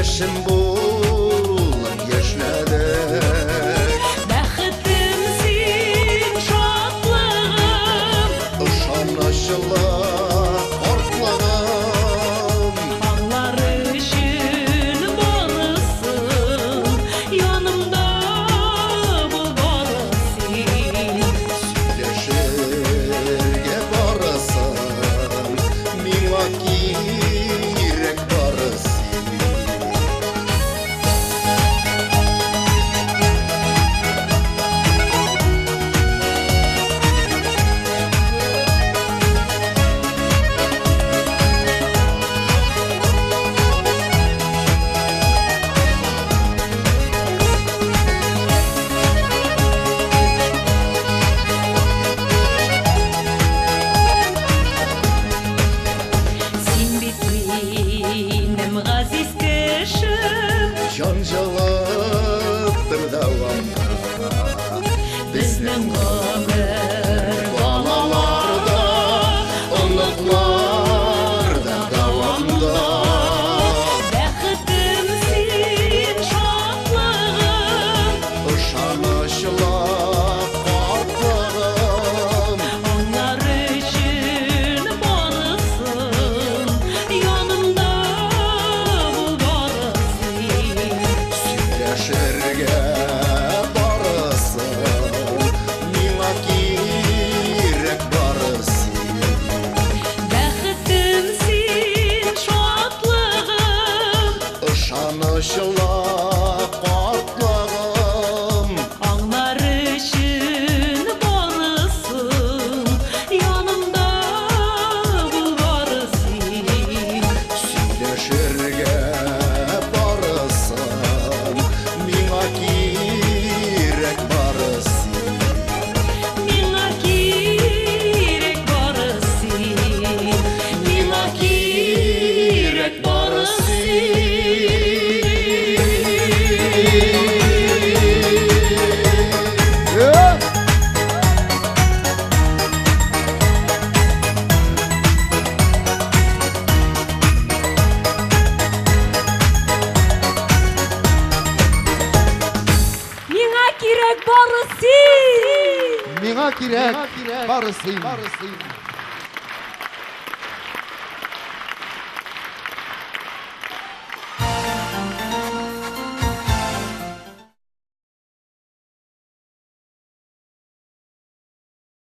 яшем булып яшнәдек. Бәхетем син, шатлыгым, Ышанычлык картлыгым. аңлар өчен барысын, янымда булганы син. Сөйләшергә барысын, миңа кирәк барысын. Син бит минем газиз кешем, Җанҗылыктыр дәвамда, безнең гомер балаларда, оныкларда дәвамда. бәхетем син, шатлыгым, Ышанычлык картлыгым. аңлар өчен барысын, янымда булганы син. Сөйләшергә барысын, миңа кирәк барысын. Бәхетем син, шатлыгым, Ышанычлык картлыгым. аңлар өчен барысын, янымда булганы син. Сөйләшергә барысын, миңа кирәк барысын. Миңа кирәк барысын, миңа кирәк барысын. Миңа кирәк барысын. Миңа кирәк барысын.